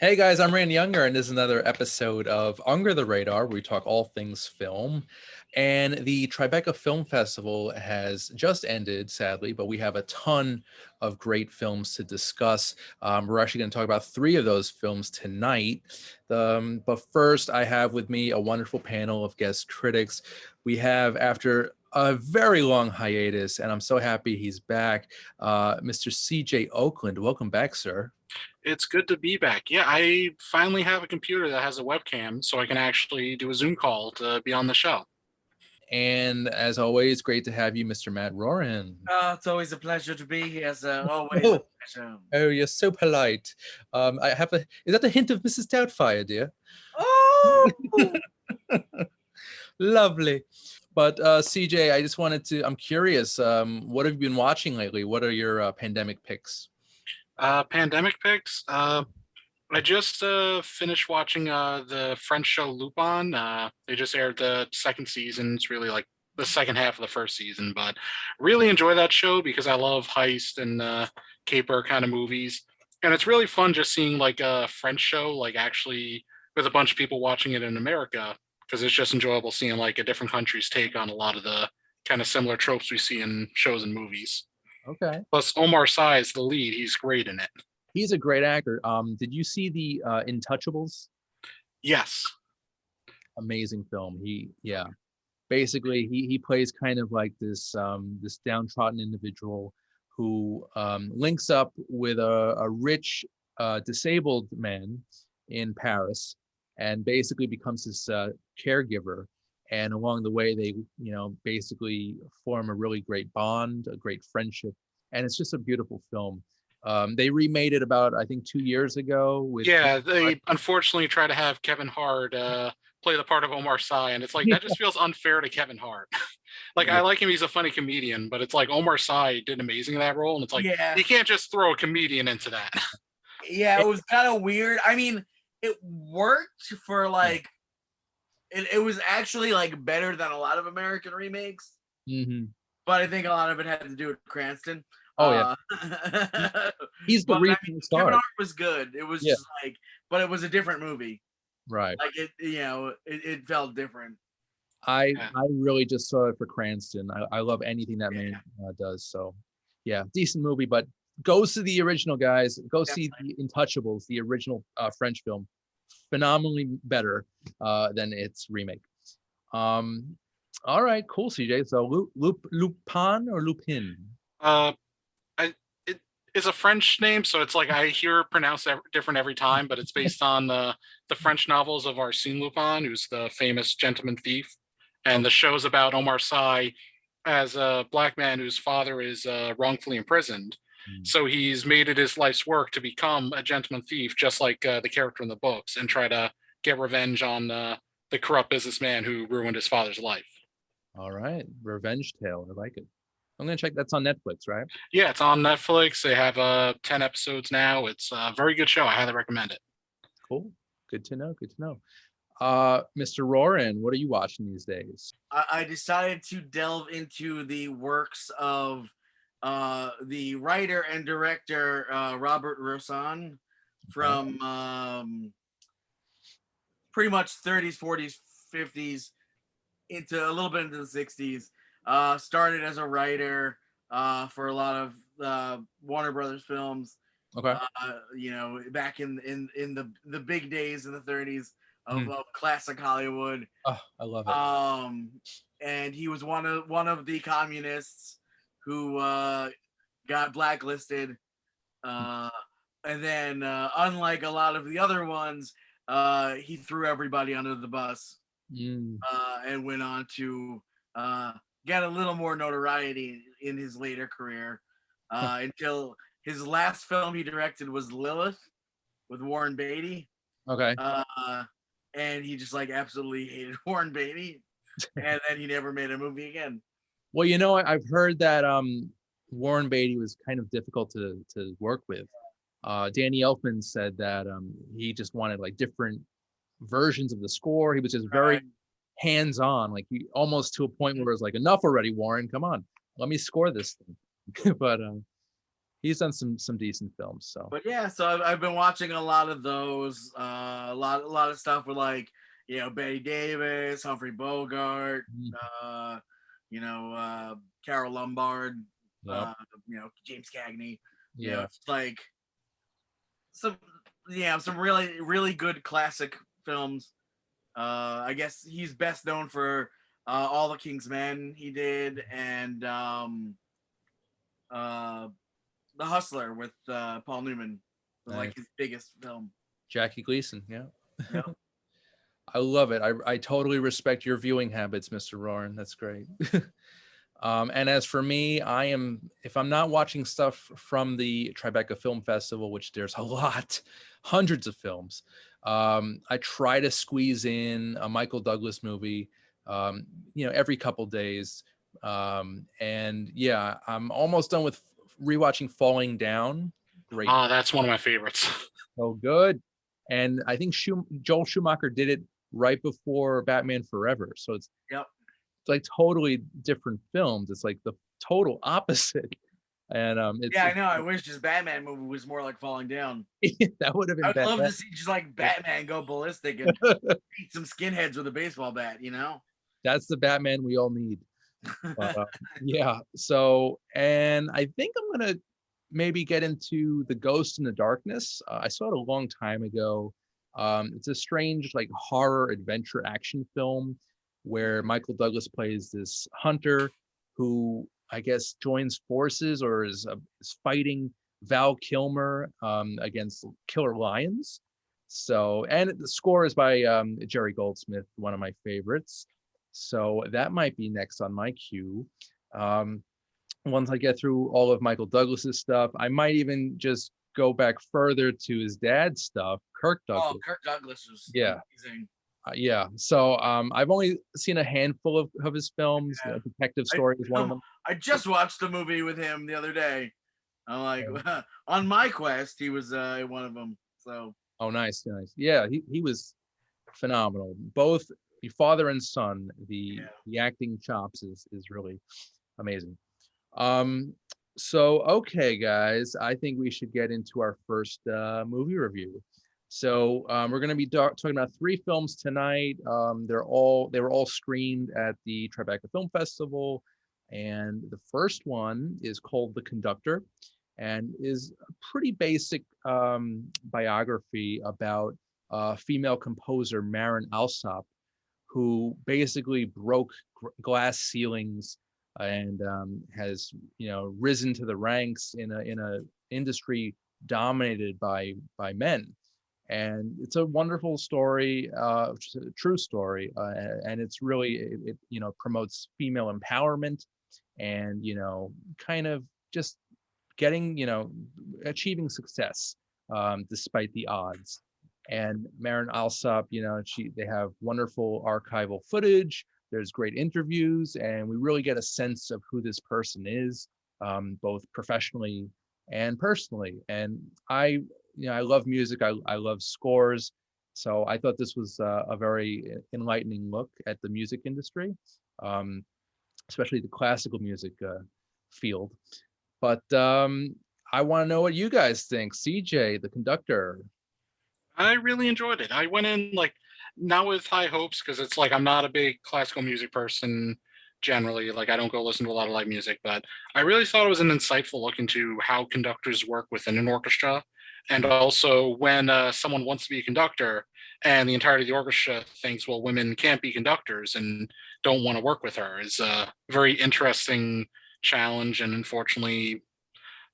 Hey guys, I'm Rand Younger, and this is another episode of Under the Radar, where we talk all things film. And the Tribeca Film Festival has just ended, sadly, but we have a ton of great films to discuss. We're actually going to talk about three of those films tonight. But first, I have with me a wonderful panel of guest critics. We have, after a very long hiatus, and I'm so happy he's back, Mr. CJ Oakland. Welcome back, sir. It's good to be back. Yeah, I finally have a computer that has a webcam, so I can actually do a Zoom call to be on the show. And as always, great to have you, Mr. Matt Roran. It's always a pleasure to be here, as always. Oh, oh, you're so polite. Is that the hint of Mrs. Doubtfire, dear? Oh! Lovely. But CJ, I'm curious, what have you been watching lately? What are your pandemic picks? Pandemic picks. I just finished watching the French show Lupin. They just aired the second season. It's really like the second half of the first season, but really enjoy that show because I love heist and caper kind of movies. And it's really fun just seeing like a French show, like actually with a bunch of people watching it in America, because it's just enjoyable seeing like a different country's take on a lot of the kind of similar tropes we see in shows and movies. Okay. Plus, Omar Sy is the lead. He's great in it. He's a great actor. Did you see the Untouchables? Yes. Amazing film. Basically he plays kind of like this downtrodden individual who links up with a rich disabled man in Paris and basically becomes his caregiver. And along the way, they, basically form a really great bond, a great friendship. And it's just a beautiful film. They remade it about, I think, 2 years ago. They unfortunately try to have Kevin Hart play the part of Omar Sy. And it's like, that just feels unfair to Kevin Hart. I like him. He's a funny comedian, but it's like Omar Sy did amazing in that role. And it's like, you can't just throw a comedian into that. Yeah, it was kind of weird. I mean, it worked for like, it was actually like better than a lot of American remakes. Mm-hmm. But I think a lot of it had to do with Cranston. Oh yeah, he's the reason star. Kevin Hart was good. It was just like, but it was a different movie. Right. Like it felt different. I really just saw it for Cranston. I love anything that man does. So yeah, decent movie, but go see the original, guys. Go see the Untouchables, the original French film. Phenomenally better than its remake. All right, cool, CJ. So Lupin or Lupin? It's a French name, so it's like I hear it pronounced different every time, but it's based on the French novels of Arsène Lupin, who's the famous gentleman thief. And the show's about Omar Sy as a black man whose father is wrongfully imprisoned. So he's made it his life's work to become a gentleman thief, just like the character in the books, and try to get revenge on the corrupt businessman who ruined his father's life. All right. Revenge tale. I like it. I'm going to check. That's on Netflix, right? Yeah, it's on Netflix. They have 10 episodes now. It's a very good show. I highly recommend it. Cool. Good to know. Mr. Roran, what are you watching these days? I decided to delve into the works of the writer and director Robert Rosan from pretty much 30s, 40s, 50s into a little bit into the 60s. Started as a writer for a lot of Warner Brothers films. Okay. Back in the big days in the 30s of classic Hollywood. Oh, I love it. And he was one of the communists who got blacklisted. And then, unlike a lot of the other ones, he threw everybody under the bus and went on to get a little more notoriety in his later career until his last film he directed was Lilith with Warren Beatty. Okay. And he just like absolutely hated Warren Beatty, and then he never made a movie again. Well, I've heard that Warren Beatty was kind of difficult to work with. Danny Elfman said that he just wanted like different versions of the score. He was just very hands-on, like he almost to a point where it was like, enough already, Warren, come on, let me score this thing. But He's done some decent films. So, But yeah, so I've been watching a lot of those, a lot of stuff with like, Betty Davis, Humphrey Bogart, uh, Carol Lombard, yeah, James Cagney. yeah, It's like some some really really good classic films. I guess he's best known for All the King's Men he did, and uh, The Hustler with Paul Newman was nice. like his biggest film. Jackie Gleason. Yeah. Yep. I love it. I totally respect your viewing habits, Mr. Roran. That's great. And as for me, if I'm not watching stuff from the Tribeca Film Festival, which there's a lot, hundreds of films, I try to squeeze in a Michael Douglas movie, every couple days. And yeah, I'm almost done with rewatching Falling Down. Great. That's one of my favorites. So good. And I think Joel Schumacher did it right before Batman Forever. So it's Yep. like totally different films. It's like the total opposite. And I know. I wish this Batman movie was more like Falling Down. that would have been I'd bad. love to see just like Batman go ballistic and beat some skinheads with a baseball bat, That's the Batman we all need. Yeah. So, and I think I'm gonna maybe get into The Ghost in the Darkness. I saw it a long time ago. It's a strange like horror adventure action film where Michael Douglas plays this hunter who I guess joins forces or is fighting Val Kilmer against killer lions. So, and the score is by Jerry Goldsmith, one of my favorites. So that might be next on my queue. Once I get through all of Michael Douglas's stuff, I might even just go back further to his dad's stuff, Kirk Douglas. Oh, Kirk Douglas was amazing. Yeah. So I've only seen a handful of his films. Yeah. Detective Story is one of them. I just watched a movie with him the other day. I'm like, on my quest, he was one of them. So. Oh, nice. Yeah, he was phenomenal. Both the father and son. The acting chops is really amazing. So okay, guys, I think we should get into our first movie review. So we're going to be talking about 3 films tonight. They were all screened at the Tribeca Film Festival, and the first one is called The Conductor, and is a pretty basic biography about female composer Marin Alsop, who basically broke glass ceilings and has risen to the ranks in a industry dominated by men. And it's a wonderful story, which is a true story, and it's really it promotes female empowerment and kind of just getting achieving success despite the odds. And Marin Alsop, they have wonderful archival footage. There's great interviews, and we really get a sense of who this person is, both professionally and personally. And I love music. I love scores. So I thought this was a very enlightening look at the music industry, especially the classical music field. But I want to know what you guys think. CJ, The Conductor. I really enjoyed it. I went in not with high hopes because it's I'm not a big classical music person generally. I don't go listen to a lot of live music, but I really thought it was an insightful look into how conductors work within an orchestra. And also when someone wants to be a conductor and the entirety of the orchestra thinks, well, women can't be conductors and don't want to work with her is a very interesting challenge. And unfortunately,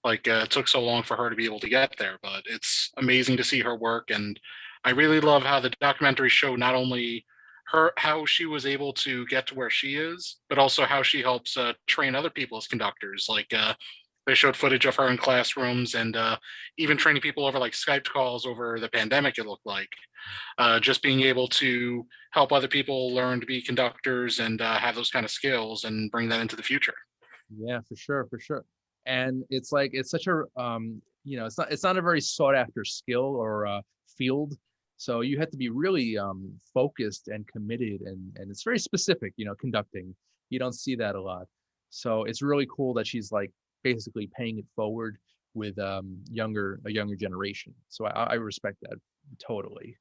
it took so long for her to be able to get there, but it's amazing to see her work. And I really love how the documentary showed not only how she was able to get to where she is, but also how she helps train other people as conductors. They showed footage of her in classrooms and even training people over Skype calls over the pandemic. It looked like just being able to help other people learn to be conductors and have those kind of skills and bring that into the future. Yeah, for sure. And it's such a it's not a very sought after skill or field. So you have to be really focused and committed, and it's very specific, conducting. You don't see that a lot. So it's really cool that she's basically paying it forward with a younger generation. So I respect that totally.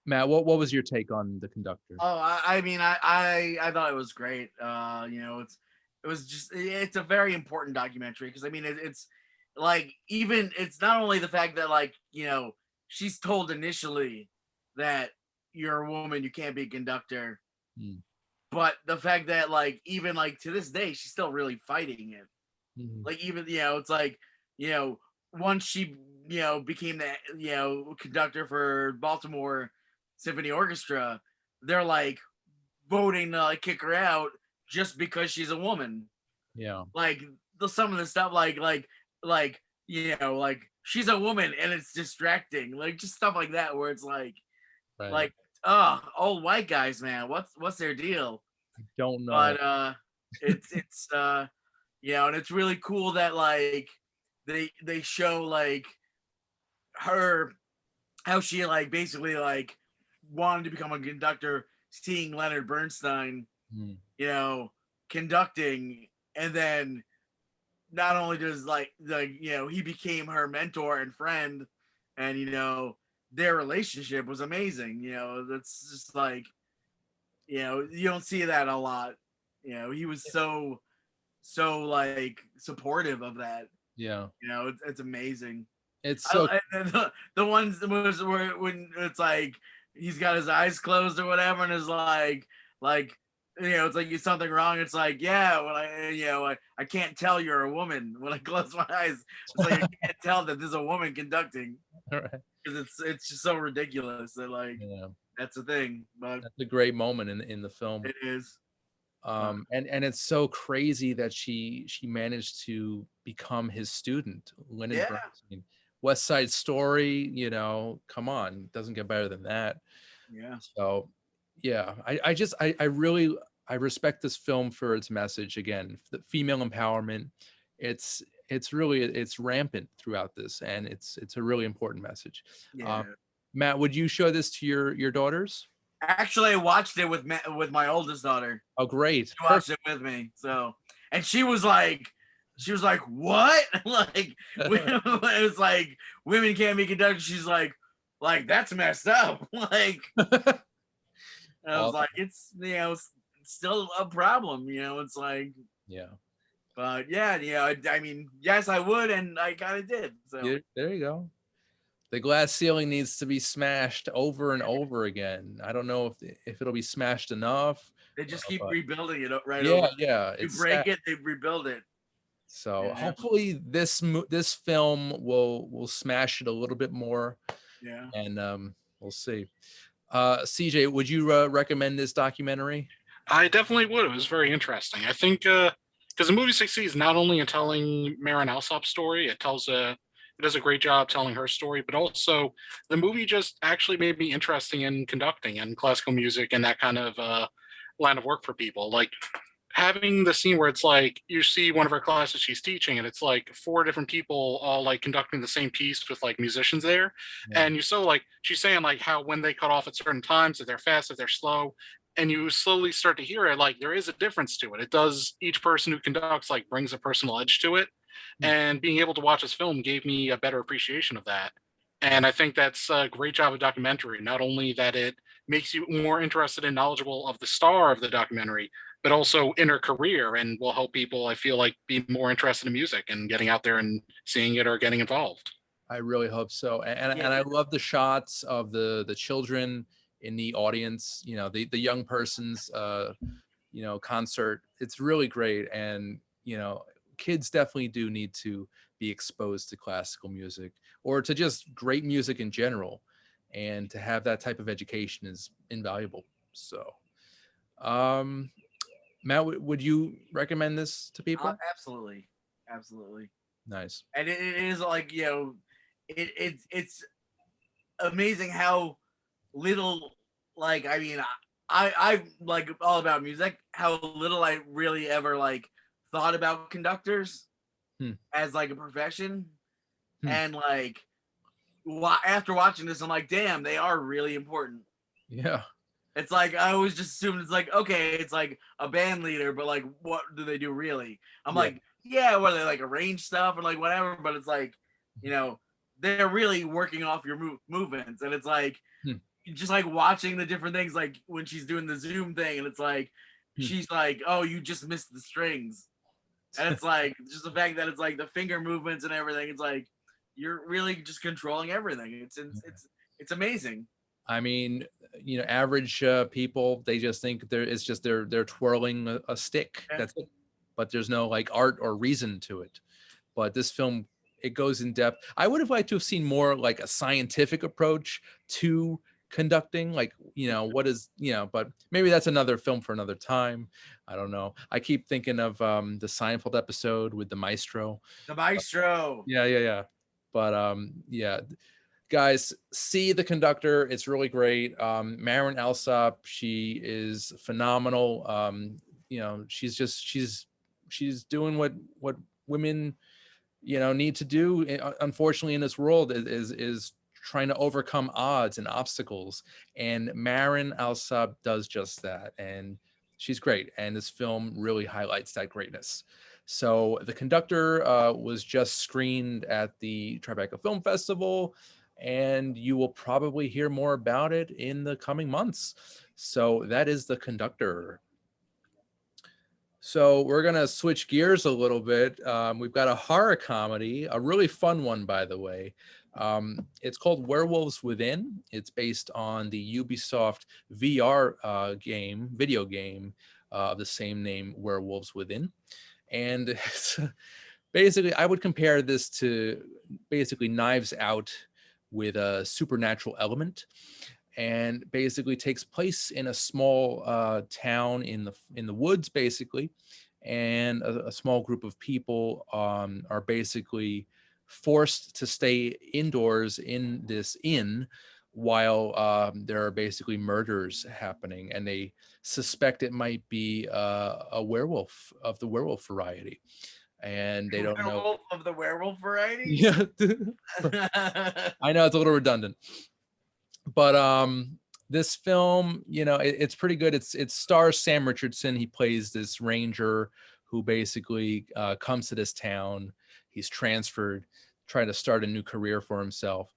Matt, what was your take on The Conductor? Oh, I mean, I thought it was great. It's a very important documentary because I mean, it's like even it's not only the fact that like she's told initially that you're a woman, you can't be a conductor, Mm. but the fact that like even like to this day she's still really fighting it. Mhm. Like even it's like once she became the conductor for Baltimore Symphony Orchestra, they're like voting to like kick her out just because she's a woman. Yeah. Like some of the stuff like like she's a woman and it's distracting, like just stuff like that where it's Right. like old white guys, man, what's their deal? Don't know. But it's and it's really cool that like they show like her how she like basically like wanted to become a conductor, seeing Leonard Bernstein Mm. conducting, and then not only does like he became her mentor and friend, and their relationship was amazing. That's just like you don't see that a lot. He was so like supportive of that. Yeah. It's amazing. It's so The ones where when it's like he's got his eyes closed or whatever, and is like it's like something wrong. It's like, yeah, when I can't tell you're a woman when I close my eyes. It's like I can't tell that there's a woman conducting right. because it's just so ridiculous that like Yeah. that's the thing. But That's a great moment in the film. it is. And it's so crazy that she managed to become his student, Leonard Yeah. Bernstein. West Side Story, come on, doesn't get better than that. Yeah. So yeah, I really I respect this film for its message. Again, the female empowerment. It's really it's rampant throughout this, and it's a really important message. Yeah. Matt, would you show this to your daughters? Actually, I watched it with my oldest daughter. Oh, great. She watched it with me. So, and she was like, what? Like, it was like, women can't be conductors. She's like, that's messed up. Like, I was like, it's, it's still a problem. It's like, yeah. But yeah, I mean, yes, I would, and I kind of did. So Yeah, there you go. The glass ceiling needs to be smashed over and over again. I don't know if it'll be smashed enough. they just keep But rebuilding it right yeah, over. yeah, You it's break sad. it, they rebuild it. So Yeah. hopefully this film will smash it a little bit more, Yeah. and we'll see. CJ, would you recommend this documentary? I definitely would. It was very interesting. I think because the movie succeeds not only in telling Marin Alsop's story, it does a great job telling her story, but also the movie just actually made me interesting in conducting and classical music and that kind of line of work for people. Like having the scene where it's like you see one of her classes she's teaching and it's like four different people all like conducting the same piece with like musicians there. Yeah. And you so like she's saying like how when they cut off at certain times, if they're fast, if they're slow, and you slowly start to hear it, like there is a difference to it. It does, each person who conducts like brings a personal edge to it. And being able to watch this film gave me a better appreciation of that. And I think that's a great job of documentary. Not only that it makes you more interested and knowledgeable of the star of the documentary, but also in her career and will help people, I feel like, be more interested in music and getting out there and seeing it or getting involved. I really hope so. And Yeah. I love the shots of the children in the audience, the young person's concert. It's really great. And kids definitely do need to be exposed to classical music or to just great music in general. And to have that type of education is invaluable. So Matt, would you recommend this to people? Absolutely. Nice. And it is like it's amazing how little, like, I mean, I like all about music, how little I really ever like thought about conductors as like a profession. And like after watching this, I'm like, damn, they are really important. Yeah. It's like I always just assumed it's like, okay, it's like a band leader, but like what do they do really? I'm Yeah. like, yeah, what, they like arrange stuff or like whatever, but it's like, you know, they're really working off your movements, and it's like Hmm. just like watching the different things, like when she's doing the Zoom thing, and it's like Hmm. she's like, oh, you just missed the strings, and it's like just the fact that it's like the finger movements and everything. It's like you're really just controlling everything. It's amazing. I mean, you know, average people, they just think it's just they're twirling a stick. Yeah. That's it. But there's no like art or reason to it. But this film, it goes in depth. I would have liked to have seen more like a scientific approach to conducting, like, you know, what is, you know, but maybe that's another film for another time. I don't know. I keep thinking of the Seinfeld episode with the maestro. The maestro. Yeah. But yeah, guys, see The Conductor. It's really great. Marin Alsop, she is phenomenal. You know, she's doing what women, you know, need to do, unfortunately, in this world, is trying to overcome odds and obstacles, and Marin Alsop does just that, and she's great, and this film really highlights that greatness. So The Conductor was just screened at the Tribeca Film Festival, and you will probably hear more about it in the coming months. So that is The Conductor. So we're gonna switch gears a little bit. We've got a horror comedy, a really fun one, by the way. It's called Werewolves Within. It's based on the Ubisoft VR video game of the same name, Werewolves Within. And it's, basically, I would compare this to basically Knives Out with a supernatural element, and basically takes place in a small town in the woods, basically, and a small group of people are basically forced to stay indoors in this inn while there are basically murders happening, and they suspect it might be a werewolf of the werewolf variety, and they don't know. Werewolf of the werewolf variety. Yeah. I know it's a little redundant, but this film, you know, it's pretty good. It stars Sam Richardson. He plays this ranger who basically comes to this town. He's transferred, trying to start a new career for himself,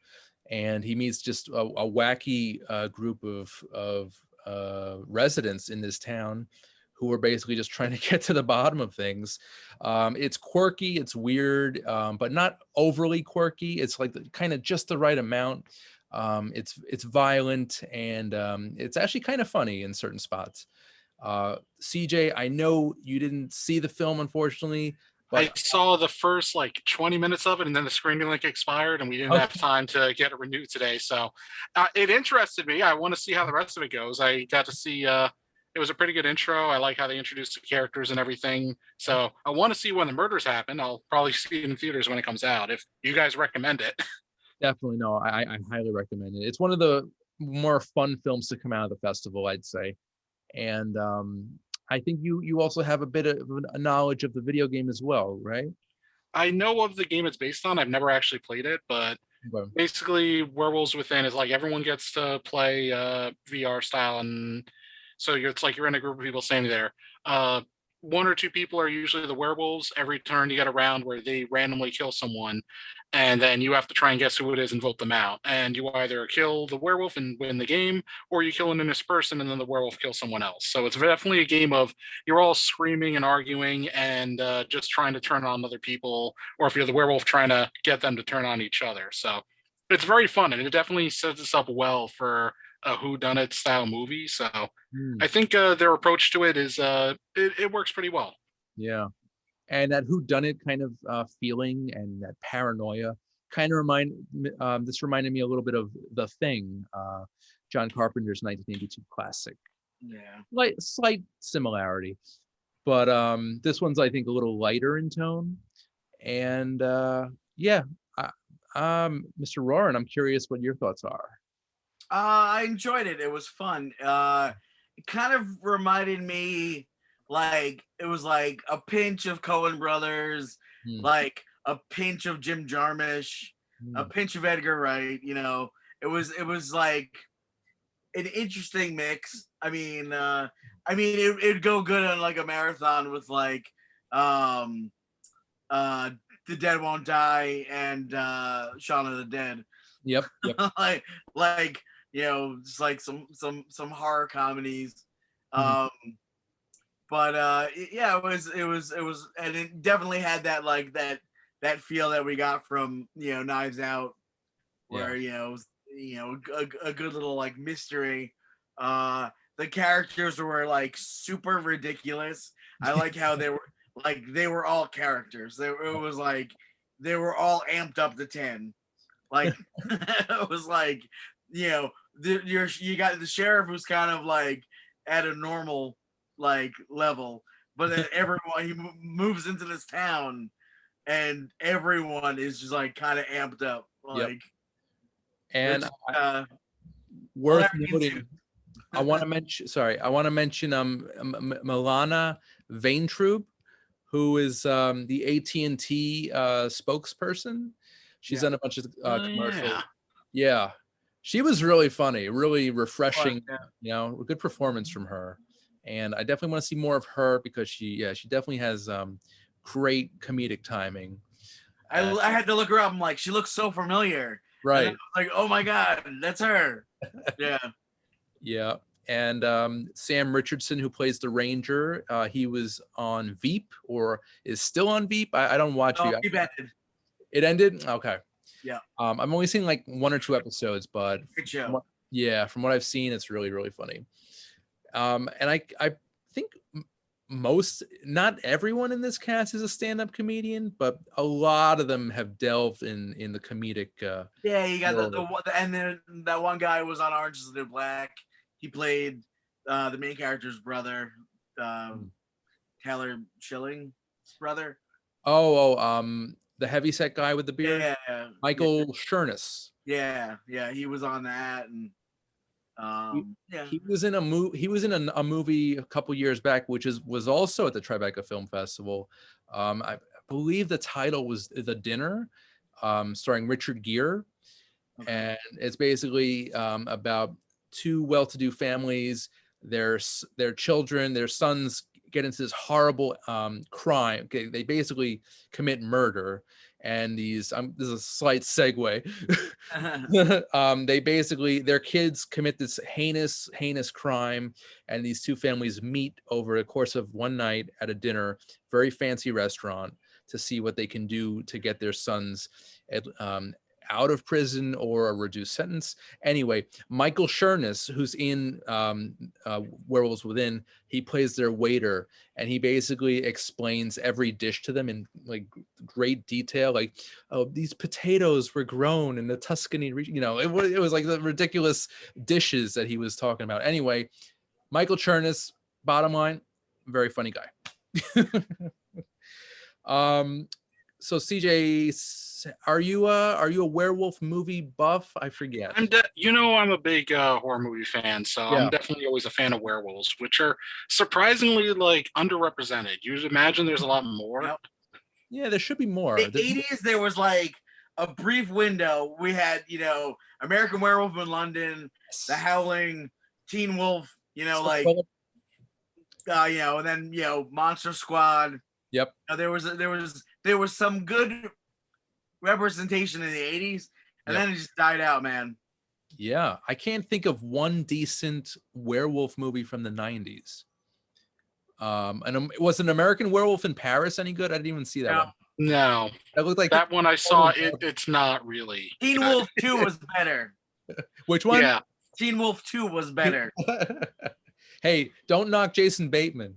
and he meets just a wacky group of residents in this town who are basically just trying to get to the bottom of things. It's quirky, it's weird, but not overly quirky. It's like kind of just the right amount. It's violent, and it's actually kind of funny in certain spots. CJ, I know you didn't see the film, unfortunately, I but saw the first like 20 minutes of it, and then the screening link expired, and we didn't have time to get it renewed today. So it interested me. I want to see how the rest of it goes. I got to see. It was a pretty good intro. I like how they introduced the characters and everything. So I want to see when the murders happen. I'll probably see it in theaters when it comes out. If you guys recommend it. definitely no, I highly recommend it. It's one of the more fun films to come out of the festival, I'd say. And I think you also have a bit of a knowledge of the video game as well, right? I know of the game it's based on. I've never actually played it, but Okay. basically Werewolves Within is like everyone gets to play VR style, and so it's like you're in a group of people standing there. One or two people are usually the werewolves. Every turn you get a round where they randomly kill someone, and then you have to try and guess who it is and vote them out. And you either kill the werewolf and win the game, or you kill an innocent person and then the werewolf kills someone else. So it's definitely a game of you're all screaming and arguing and just trying to turn on other people, or if you're the werewolf, trying to get them to turn on each other. So it's very fun, and it definitely sets us up well for a whodunit style movie. So Hmm. I think their approach to it is it works pretty well. Yeah. And that whodunit kind of feeling and that paranoia kind of this reminded me a little bit of The Thing, John Carpenter's 1982 classic. Yeah. Slight similarity, but this one's, I think, a little lighter in tone. And yeah, Mr. Roran, I'm curious what your thoughts are. I enjoyed it. It was fun. It kind of reminded me, like, it was like a pinch of Coen Brothers, Hmm. like a pinch of Jim Jarmusch, a pinch of Edgar Wright. You know, it was like an interesting mix. It'd go good on like a marathon with like uh The Dead Won't Die and Shaun of the Dead. Yep. like just like some horror comedies. Mhm. But yeah, it was, and it definitely had that like that feel that we got from Knives Out, where a good little like mystery. The characters were like super ridiculous. I like how they were all characters. It was like they were all amped up to 10. Like it was like you got the sheriff who's kind of like at a normal like level, but then everyone he moves into this town and everyone is just like kind of amped up. Yep. Like And just, worth hilarious. noting, I want to mention Milana Vaintrub, who is the AT&T spokesperson. She's done a bunch of commercials. Yeah, she was really funny, really refreshing. Good performance from her, and I definitely want to see more of her because she definitely has great comedic timing. I had to look her up. I'm like, she looks so familiar. Right. And I was like, oh my god, that's her. Yeah. Yeah. And Sam Richardson, who plays the Ranger, he was on Veep, or is still on Veep. I don't watch Veep. Veep ended. It ended? Okay. Yeah. I've only seen like 1 or 2 episodes, but good show. From what I've seen, it's really, really funny. And I think not everyone in this cast is a stand-up comedian, but a lot of them have delved in the comedic. Yeah, you got and then that one guy was on Orange Is the New Black. He played the main character's brother, Taylor Schilling's brother. The heavyset guy with the beard. Yeah, Michael Chernus. Yeah, he was on that, and he was in a movie. He was in a movie a couple years back, which was also at the Tribeca Film Festival. I believe the title was The Dinner, starring Richard Gere, and it's basically about 2 well-to-do families. Their children, their sons, get into this horrible crime. Okay, they basically commit murder, and this is a slight segue. They basically, their kids commit this heinous crime, and these 2 families meet over the course of one night at a dinner, very fancy restaurant, to see what they can do to get their sons out of prison or a reduced sentence. Anyway, Michael Chernus, who's in Werewolves Within, he plays their waiter, and he basically explains every dish to them in like great detail. Like, oh, these potatoes were grown in the Tuscany region. It was like the ridiculous dishes that he was talking about. Anyway, Michael Chernus, bottom line, very funny guy. So CJ, are you a werewolf movie buff? I forget. I'm a big horror movie fan, so I'm definitely always a fan of werewolves, which are surprisingly like underrepresented. You'd imagine there's a lot more. Yep. Yeah, there should be more. In the 80s, there was like a brief window. We had, American Werewolf in London, The Howling, Teen Wolf, and then Monster Squad. Yep. There was some good representation in the 80s, and then it just died out, man. Yeah, I can't think of one decent werewolf movie from the 90s. And was an American Werewolf in Paris any good? I didn't even see that one. No. That looked like that one I saw. It's not really. Teen Wolf 2 was better. Which one? Yeah. Teen Wolf 2 was better. Hey, don't knock Jason Bateman.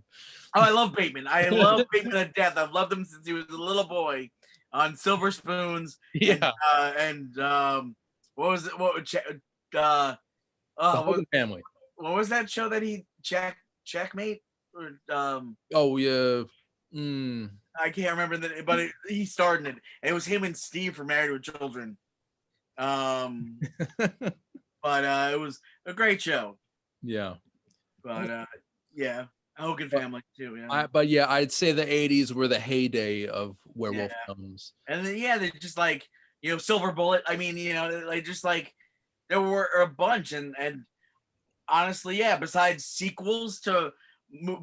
Oh, I love Bateman. I love Bateman to death. I've loved him since he was a little boy on Silver Spoons. Yeah. And what was it? The Hogan Family. What was that show that he Checkmate? Or, oh yeah. I can't remember that, but he starred in it. And it was him and Steve from Married with Children. But it was a great show. Yeah. But yeah. Hogan Family too, yeah. I'd say the 80s were the heyday of werewolf films. And then they're just like, Silver Bullet. I mean, just like there were a bunch, and honestly, yeah. Besides sequels to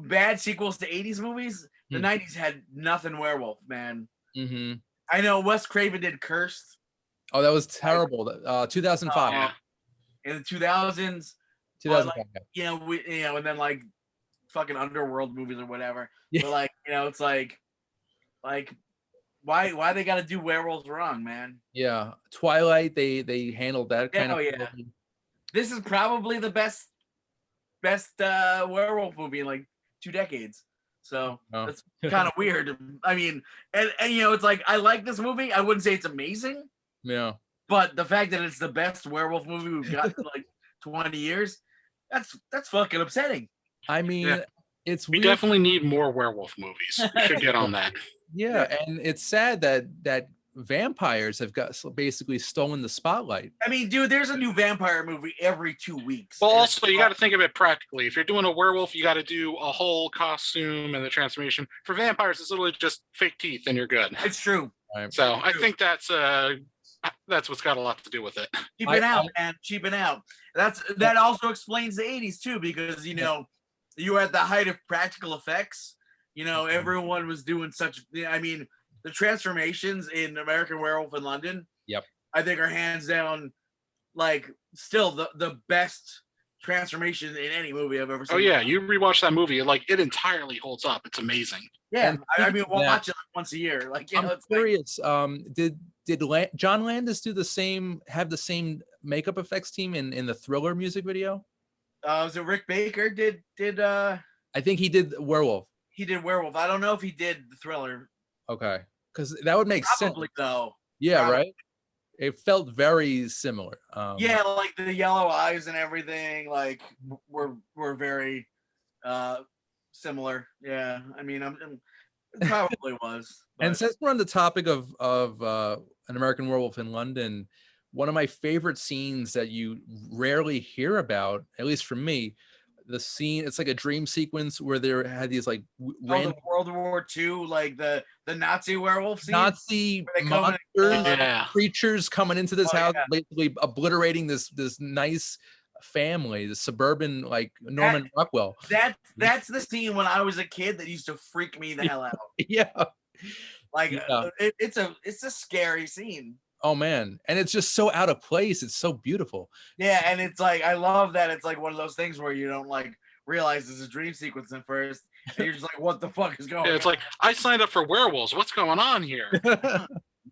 bad sequels to 80s movies, the 90s had nothing werewolf, man. Mm-hmm. I know Wes Craven did Cursed. Oh, that was terrible. 2005. In the 2000s. But 2005. like, and then like fucking underworld movies or whatever. Yeah. But like, it's like why they gotta do werewolves wrong, man? Yeah. Twilight, they handled that kind of. Oh yeah. This is probably the best werewolf movie in like 2 decades. So that's kind of weird. I mean, and it's like I like this movie. I wouldn't say it's amazing. Yeah. But the fact that it's the best werewolf movie we've got in like 20 years, that's fucking upsetting. I mean, it's we weird. Definitely need more werewolf movies. We should get on that. Yeah, and it's sad that vampires have basically stolen the spotlight. I mean, dude, there's a new vampire movie every 2 weeks. Well, also you got to think of it practically. If you're doing a werewolf, you got to do a whole costume and the transformation. For vampires, it's literally just fake teeth and you're good. It's true. Right. So I think that's what's got a lot to do with it. Cheaping out, man. Cheaping out. That also explains the 80s too, because you were at the height of practical effects. Everyone was doing such. I mean, the transformations in American Werewolf in London. Yep. I think are hands down, like, still the best transformation in any movie I've ever seen. Oh yeah, you rewatch that movie, like it entirely holds up. It's amazing. Yeah, I mean, we'll watch it like once a year. Like, I'm curious. Did John Landis have the same makeup effects team in the Thriller music video? Was it Rick Baker? Did I think he did Werewolf. He did Werewolf. I don't know if he did the Thriller. Okay, because that would make sense. Probably though. Yeah, Probably. Right. It felt very similar. Yeah, like the yellow eyes and everything, like were very similar. Yeah, I mean, it probably was. But. And since we're on the topic of An American Werewolf in London, one of my favorite scenes that you rarely hear about, at least for me, the scene, it's like a dream sequence where there had these like random World War II, like the Nazi werewolf scene. Nazi monsters, creatures coming into this house, basically obliterating this nice family, the suburban, like Norman Rockwell. That's the scene when I was a kid that used to freak me the hell out. Yeah. Like it's a scary scene. Oh man, and it's just so out of place. It's so beautiful. Yeah, and it's like I love that it's like one of those things where you don't like realize it's a dream sequence at first, and you're just like, "What the fuck is going on?" It's like I signed up for werewolves. What's going on here?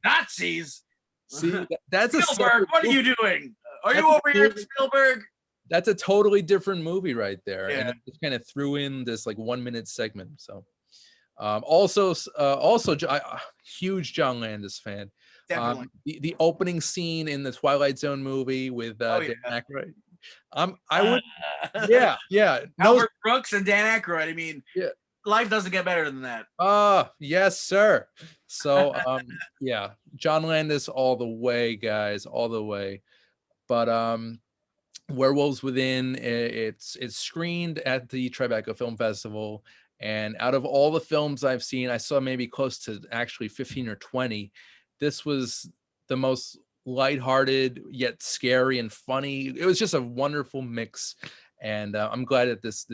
Nazis. See, that's Spielberg. What are you doing? Are you over here, Spielberg? That's a totally different movie right there, yeah. And it just kind of threw in this like 1 minute segment. So, also, huge John Landis fan. Definitely. The opening scene in the Twilight Zone movie with Dan Aykroyd. Yeah. Albert Brooks and Dan Aykroyd. I mean, life doesn't get better than that. Yes, sir. So, yeah, John Landis all the way, guys, all the way. But Werewolves Within, it's screened at the Tribeca Film Festival, and out of all the films I've seen, I saw maybe close to actually 15 or 20. This was the most lighthearted yet scary and funny. It was just a wonderful mix, and I'm glad that this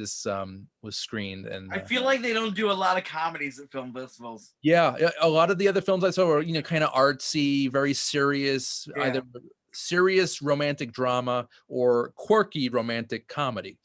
was screened. And I feel like they don't do a lot of comedies at film festivals. Yeah, a lot of the other films I saw were kind of artsy, very serious, either serious romantic drama or quirky romantic comedy,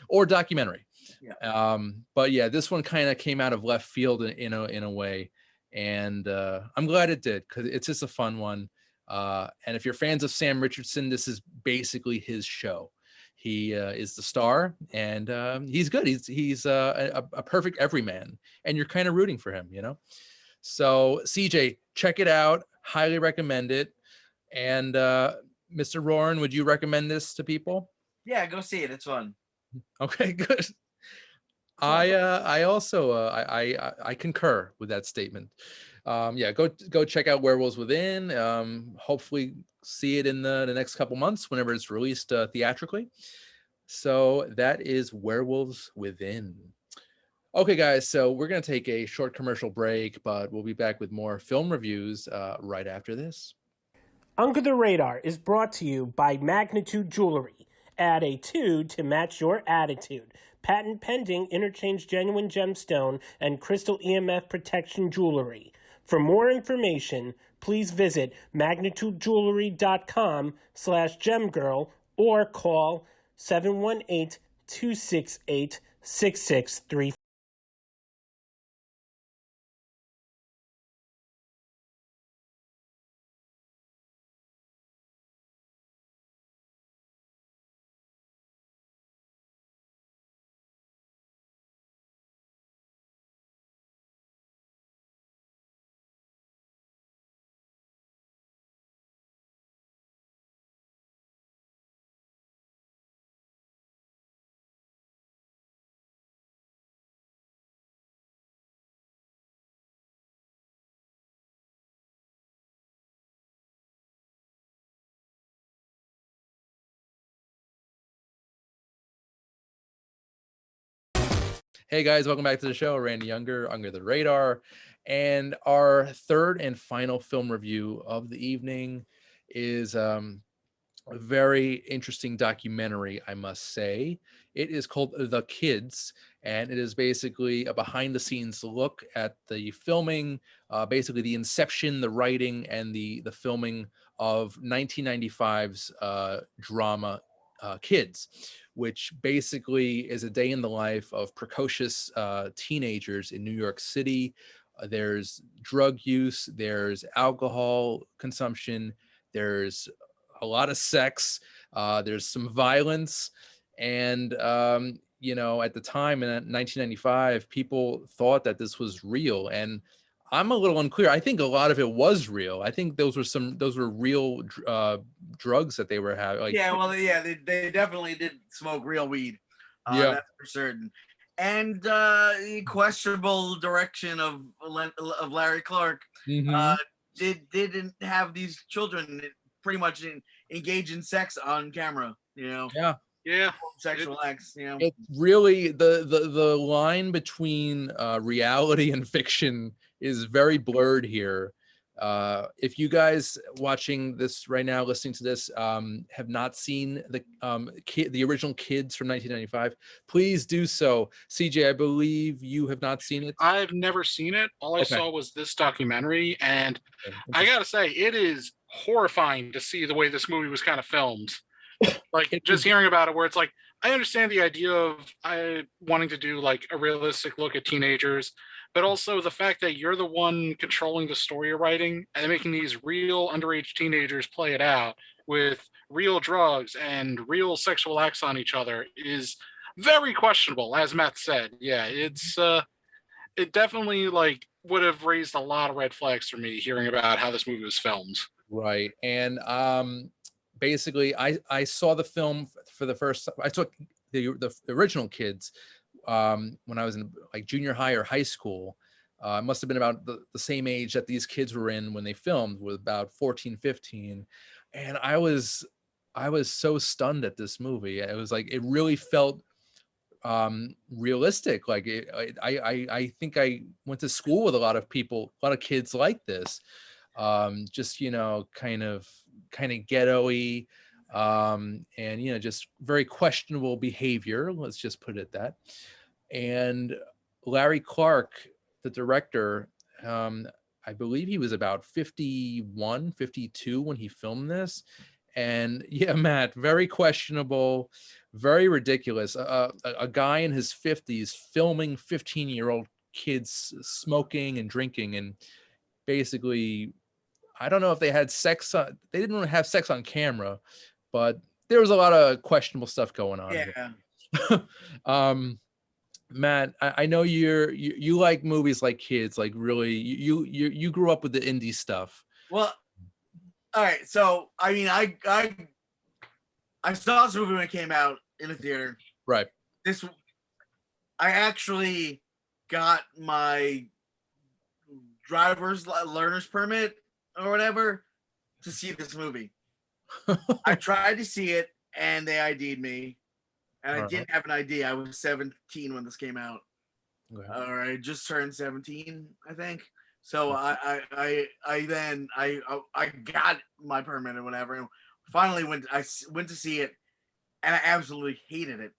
or documentary. Yeah. But yeah, this one kind of came out of left field in a way. And I'm glad it did, because it's just a fun one. And if you're fans of Sam Richardson, this is basically his show. He is the star, and he's good. He's a perfect everyman, and you're kind of rooting for him, So CJ, check it out. Highly recommend it. And Mr. Roran, would you recommend this to people? Yeah, go see it. It's fun. Okay, good. I also I concur with that statement. Go check out Werewolves Within. Hopefully see it in the next couple months whenever it's released theatrically. So that is Werewolves Within. Okay, guys, so we're gonna take a short commercial break, but we'll be back with more film reviews right after this. Under the Radar is brought to you by Magnitude Jewelry Add a 2 to match your attitude. Patent pending, interchange genuine gemstone and crystal EMF protection jewelry. For more information, please visit magnitudejewelry.com/gemgirl or call 718-268-6635. Hey guys, welcome back to the show. Randy Younger, Under the Radar. And our third and final film review of the evening is a very interesting documentary, I must say. It is called The Kids, and it is basically a behind the scenes look at the filming, basically the inception, the writing, and the filming of 1995's drama Kids, which basically is a day in the life of precocious teenagers in New York City. There's drug use, there's alcohol consumption, there's a lot of sex, there's some violence, and at the time in 1995, people thought that this was real, and I'm a little unclear. I think a lot of it was real. I think those were real drugs that they were having. They definitely did smoke real weed. That's for certain. And the questionable direction of Larry Clark didn't have these children pretty much engage in sex on camera. Sexual acts. It really the line between reality and fiction is very blurred here. If you guys watching this right now, listening to this, have not seen the original Kids from 1995, please do so. CJ, I believe you have not seen it. I've never seen it. All I saw was this documentary, and I gotta say, it is horrifying to see the way this movie was kind of filmed. Like, just hearing about it, where it's like, I understand the idea of wanting to do like a realistic look at teenagers, but also the fact that you're the one controlling the story you're writing and making these real underage teenagers play it out with real drugs and real sexual acts on each other is very questionable, as Matt said. Yeah, it definitely like would have raised a lot of red flags for me hearing about how this movie was filmed. Right. And basically I saw the film for the first time. I saw the original Kids when I was in like junior high or high school. It must have been about the same age that these kids were in when they filmed, with about 14, 15. And I was so stunned at this movie. It was like, it really felt realistic. Like I think I went to school with a lot of kids like this. Just kind of ghetto-y, and just very questionable behavior, let's just put it that. And Larry Clark, the director, I believe he was about 51, 52 when he filmed this. And yeah, Matt, very questionable, very ridiculous. A guy in his 50s filming 15-year-old kids smoking and drinking, and basically, I don't know if they had sex. They didn't really have sex on camera, but there was a lot of questionable stuff going on. Yeah. Matt, I know you like movies like Kids, like really. You grew up with the indie stuff. Well, all right. So I mean, I saw this movie when it came out in the theater. Right. I actually got my driver's learner's permit or whatever to see this movie. I tried to see it and they ID'd me, and I didn't have an ID. I was 17 when this came out. Okay. Or I just turned 17, I think. So I got my permit or whatever, and finally went to see it. and I absolutely hated it.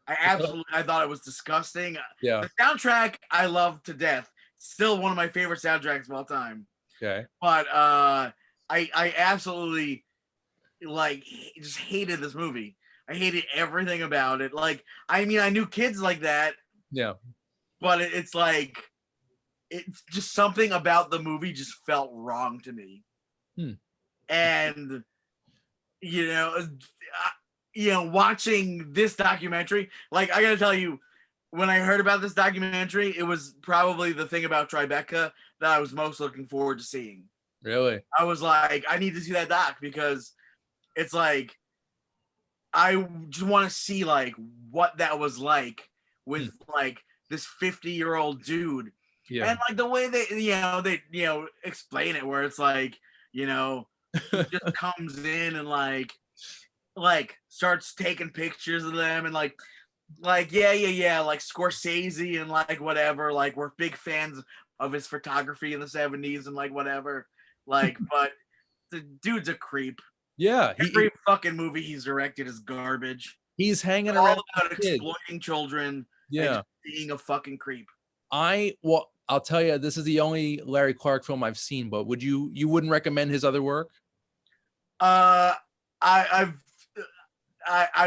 I thought it was disgusting. Yeah. The soundtrack I love to death. Still one of my favorite soundtracks of all time. Okay. But I absolutely like just hated this movie. I hated everything about it. Like, I mean, I knew kids like that. Yeah. But it's like, it's just something about the movie just felt wrong to me. And watching this documentary, like, I gotta tell you, when I heard about this documentary, it was probably the thing about Tribeca that I was most looking forward to seeing. Really? I was like, I need to see that doc because it's like, I just want to see like what that was like with like this 50-year-old dude. Yeah. And like the way they explain it, where it's like, he just comes in and like starts taking pictures of them and like yeah, like Scorsese and like whatever, like we're big fans of his photography in the 70s and like whatever, like, but the dude's a creep. Yeah. Every fucking movie he's directed is garbage. He's hanging All around about with kids. exploiting children. Yeah. And just being a fucking creep. I'll tell you, this is the only Larry Clark film I've seen, but you wouldn't recommend his other work? I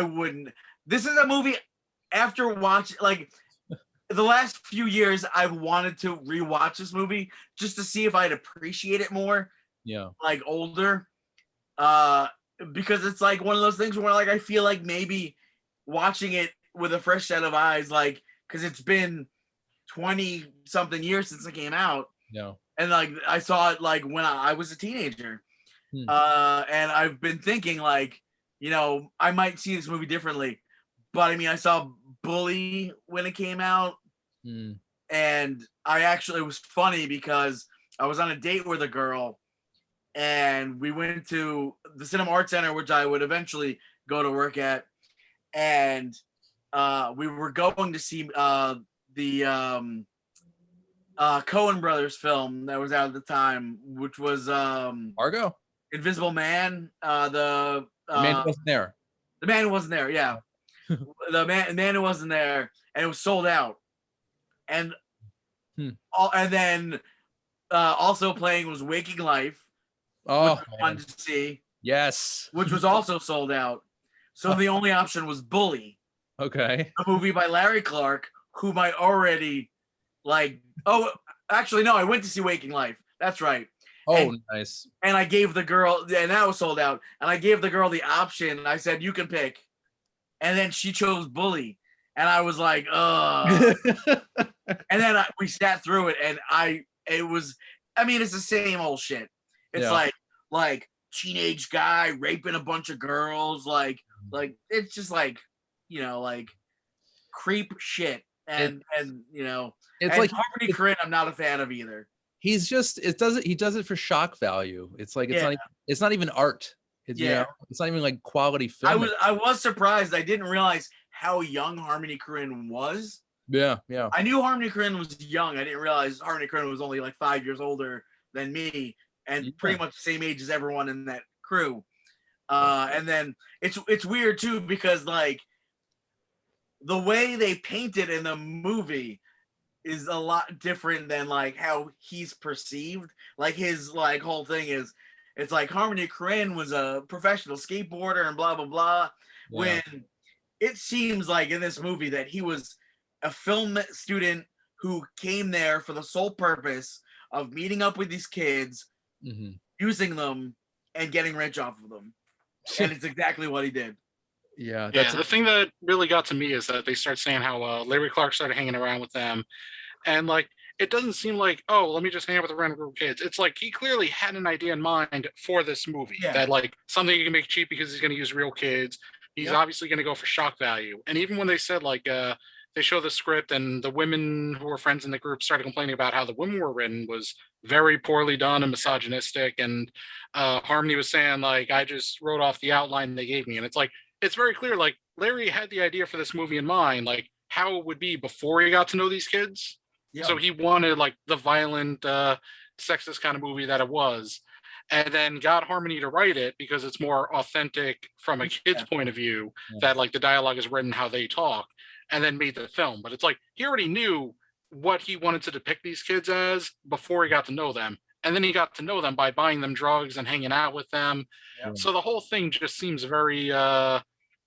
wouldn't. This is a movie after watching, like, the last few years, I've wanted to rewatch this movie just to see if I'd appreciate it more. Yeah. Like older. Because it's like one of those things where like I feel like maybe watching it with a fresh set of eyes, like, because it's been 20 something years since it came out. Yeah. And like I saw it like when I was a teenager. And I've been thinking like, I might see this movie differently. But I mean, I saw Bully when it came out. And it was funny because I was on a date with a girl and we went to the Cinema Arts Center, which I would eventually go to work at. And we were going to see the Coen Brothers film that was out at the time, which was Argo? Invisible Man. The man who wasn't there. The man who wasn't there, yeah. the man who wasn't there, and it was sold out. And then also playing was Waking Life. Oh, which I wanted to see. Yes. Which was also sold out. So the only option was Bully. Okay. A movie by Larry Clark, whom I already like. Oh, actually, no, I went to see Waking Life. That's right. Oh, nice. And I gave the girl, and that was sold out. And I gave the girl the option. I said, you can pick. And then she chose Bully. And I was like, ugh. And then we sat through it, and it's the same old shit. It's like teenage guy raping a bunch of girls, like it's just like, like creep shit. And it's like Harmony Korine, I'm not a fan of either. He does it for shock value. It's like it's not even art. It's not even like quality film. I was surprised. I didn't realize how young Harmony Korine was. Yeah. I knew Harmony Korine was young. I didn't realize Harmony Korine was only like 5 years older than me and pretty much the same age as everyone in that crew. And then it's weird too because like the way they paint it in the movie is a lot different than like how he's perceived. Like his like whole thing is, it's like Harmony Korine was a professional skateboarder and blah blah blah. Yeah. When it seems like in this movie that he was a film student who came there for the sole purpose of meeting up with these kids, using them, and getting rich off of them. And it's exactly what he did. Yeah. The thing that really got to me is that they start saying how Larry Clark started hanging around with them. And like, it doesn't seem like, oh, let me just hang out with a random group of kids. It's like he clearly had an idea in mind for this movie that like something he can make cheap because he's going to use real kids. He's obviously going to go for shock value. And even when they said like, they show the script and the women who were friends in the group started complaining about how the women were written was very poorly done and misogynistic. And Harmony was saying like, I just wrote off the outline they gave me. And it's like, it's very clear, like Larry had the idea for this movie in mind, like how it would be before he got to know these kids. Yeah. So he wanted like the violent, sexist kind of movie that it was. and then got Harmony to write it because it's more authentic from a kid's point of view, that like the dialogue is written how they talk, and then made the film. But it's like he already knew what he wanted to depict these kids as before he got to know them. And then he got to know them by buying them drugs and hanging out with them. Yep. So the whole thing just seems very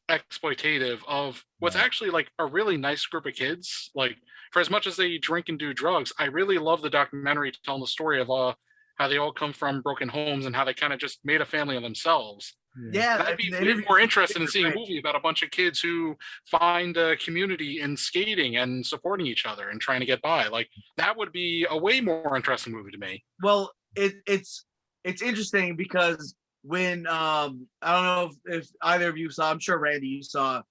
exploitative of what's actually like a really nice group of kids. Like, for as much as they drink and do drugs, I really love the documentary telling the story of how they all come from broken homes and how they kind of just made a family of themselves. Yeah, I'd be way more interested in seeing a movie about a bunch of kids who find a community in skating and supporting each other and trying to get by. Like, that would be a way more interesting movie to me. Well, it's interesting because when I don't know if either of you saw, I'm sure Randy, you saw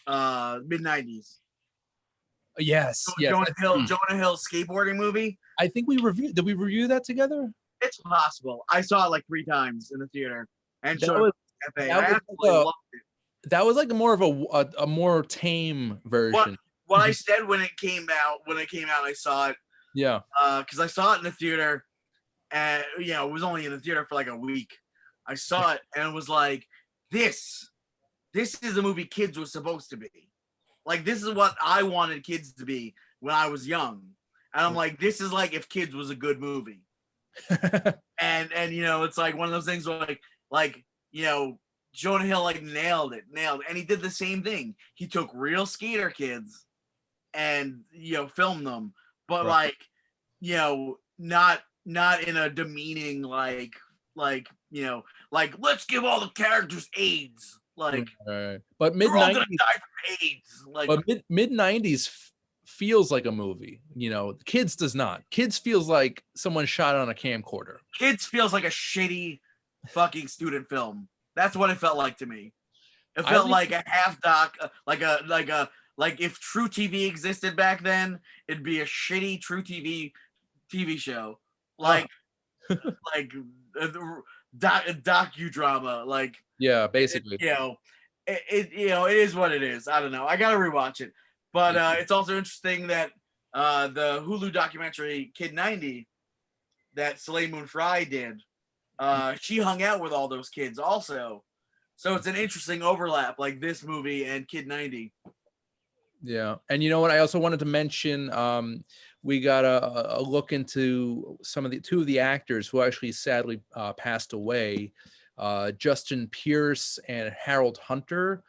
mid-90s. Yes. Jonah Hill skateboarding movie. I think we reviewed. Did we review that together? It's possible. I saw it like 3 times in the theater, and That so was- I that was absolutely like loved it. That was like more of a more tame version. What I said when it came out, I saw it. Yeah. Because I saw it in the theater, and it was only in the theater for like a week. I saw it and it was like, this is the movie kids were supposed to be. Like, this is what I wanted kids to be when I was young. And I'm like, this is like if Kids was a good movie. and it's like one of those things where like Jonah Hill like nailed it. And he did the same thing. He took real skater kids and filmed them, but right. not in a demeaning like let's give all the characters AIDS. Like, right. But we're all gonna die from AIDS. Like, but mid 90s feels like a movie. Kids does not. Kids feels like someone shot on a camcorder. Kids feels like a shitty fucking student film. That's what it felt like to me. It felt like a half doc, like if True TV existed back then, it'd be a shitty True TV show, like a docudrama, like. Yeah, basically. It is what it is. I don't know. I gotta rewatch it, but it's also interesting that the Hulu documentary Kid 90 that Soleil Moon Frye did, she hung out with all those kids also, so it's an interesting overlap, like this movie and Kid 90. Yeah, and you know what? I also wanted to mention we got a look into two of the actors who actually sadly passed away. Justin Pierce and Harold Hunter,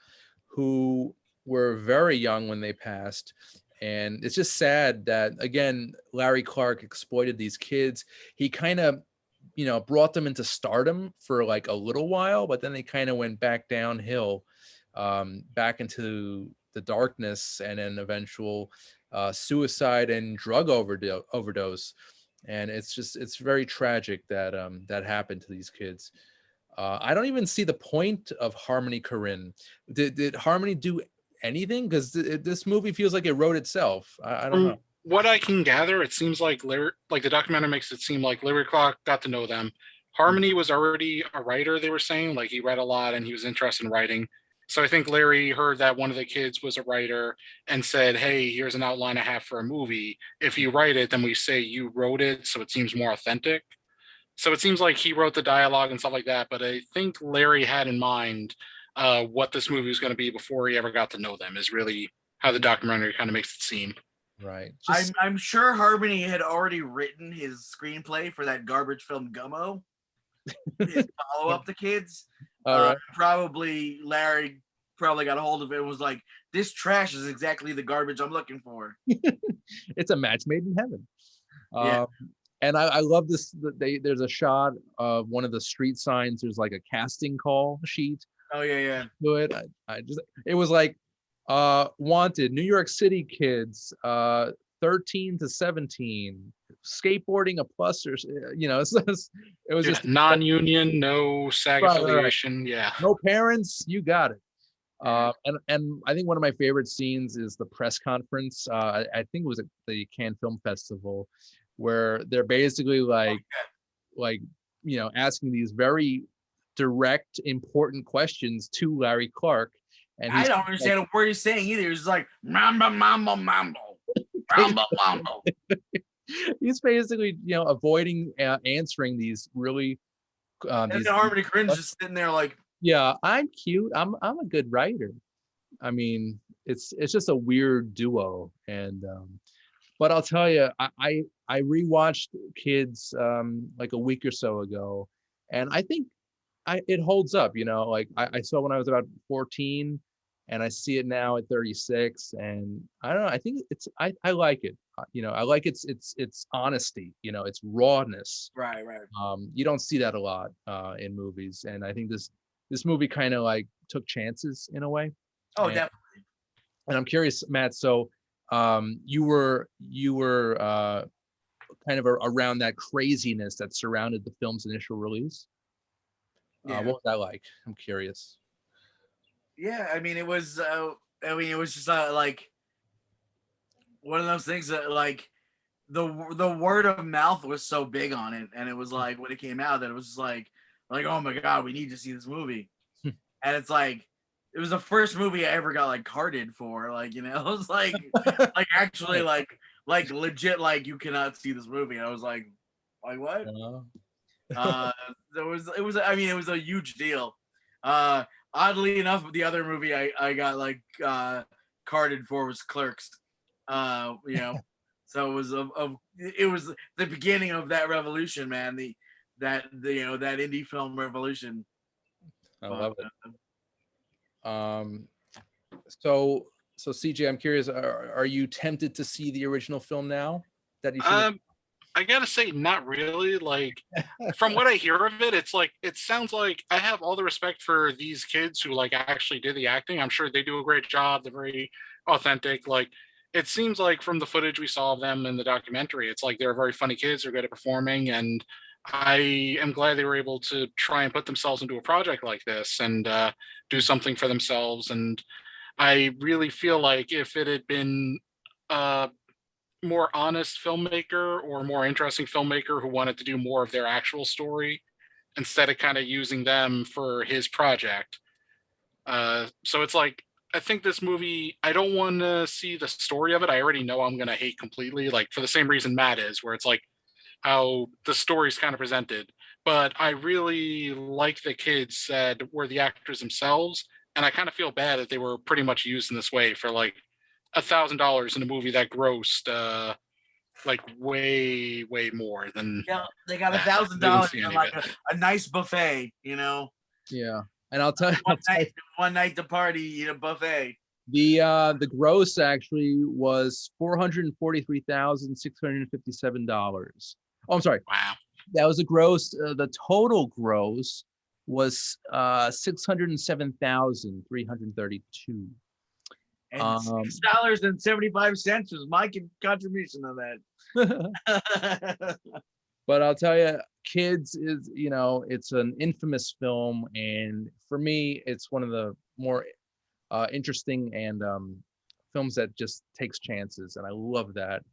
who were very young when they passed. And it's just sad that, again, Larry Clark exploited these kids. He kind of, brought them into stardom for like a little while, but then they kind of went back downhill, back into the darkness, and an eventual suicide and drug overdose. And it's very tragic that that happened to these kids. I don't even see the point of Harmony Korine. Did Harmony do anything? Because this movie feels like it wrote itself. I don't know. What I can gather, it seems like the documentary makes it seem like Larry Clark got to know them. Harmony was already a writer, they were saying. Like, he read a lot and he was interested in writing. So I think Larry heard that one of the kids was a writer and said, hey, here's an outline I have for a movie. If you write it, then we say you wrote it, so it seems more authentic. So it seems like he wrote the dialogue and stuff like that, but I think Larry had in mind what this movie was going to be before he ever got to know them, is really how the documentary kind of makes it seem. Right. I'm sure Harmony had already written his screenplay for that garbage film Gummo, his follow-up to Kids. Right. Probably Larry got a hold of it and was like, this trash is exactly the garbage I'm looking for. It's a match made in heaven. Yeah. And I love this. There's a shot of one of the street signs. There's like a casting call sheet. Oh yeah. To it. It was like wanted New York City kids, 13 to 17, skateboarding a plus, or it was just non-union, no SAG affiliation. Right. Yeah. No parents, you got it. And I think one of my favorite scenes is the press conference. I think it was at the Cannes Film Festival, where they're basically asking these very direct, important questions to Larry Clark. And I don't understand a word he's saying either. He's like, mambo, mambo, mambo, mambo, mambo. he's basically, avoiding answering these really And these then Harmony Korine's just sitting there like, yeah, I'm cute. I'm a good writer. I mean, it's just a weird duo. And but I'll tell you, I rewatched Kids like a week or so ago, and I think it holds up. Like I saw when I was about 14, and I see it now at 36, and I don't know. I think I like it. I like its honesty. Its rawness. right. You don't see that a lot in movies, and I think this movie kind of like took chances in a way. Oh, and, definitely. and I'm curious, Matt. So you were kind of around that craziness that surrounded the film's initial release. Yeah. What was that like? I'm curious. Yeah, I mean, it was just like one of those things that like the word of mouth was so big on it, and it was like when it came out that it was just like oh my god, we need to see this movie. And it's like it was the first movie I ever got like carded for, like, it was like actually like legit, like, you cannot see this movie. And I was like what? It was I mean, it was a huge deal. Oddly enough, the other movie I got like carded for was Clerks. So it was it was the beginning of that revolution, man. That indie film revolution. I love it. So CJ, I'm curious, are you tempted to see the original film now that you I gotta say, not really. Like, from what I hear of it, it's like it sounds like I have all the respect for these kids who like actually did the acting. I'm sure they do a great job. They're very authentic. Like, it seems like from the footage we saw of them in the documentary, it's like they're very funny kids. They're good at performing, and I am glad they were able to try and put themselves into a project like this and do something for themselves. And I really feel like if it had been more honest filmmaker or more interesting filmmaker who wanted to do more of their actual story instead of kind of using them for his project. So it's like, I think this movie, I don't want to see the story of it. I already know I'm going to hate completely, like for the same reason Matt is, where it's like how the story's kind of presented. But I really like the kids that were the actors themselves. And I kind of feel bad that they were pretty much used in this way for like $1,000 in a movie that grossed like way more than they got that. $1,000 They on didn't see like any of a nice buffet, Yeah, and I'll tell you, one night to party, eat a buffet. the gross actually was $443,657. Oh, I'm sorry. Wow. That was a gross. The total gross was $607,332. And $6.75 was my contribution on that. But I'll tell you, Kids is, it's an infamous film, and for me, it's one of the more interesting and films that just takes chances, and I love that.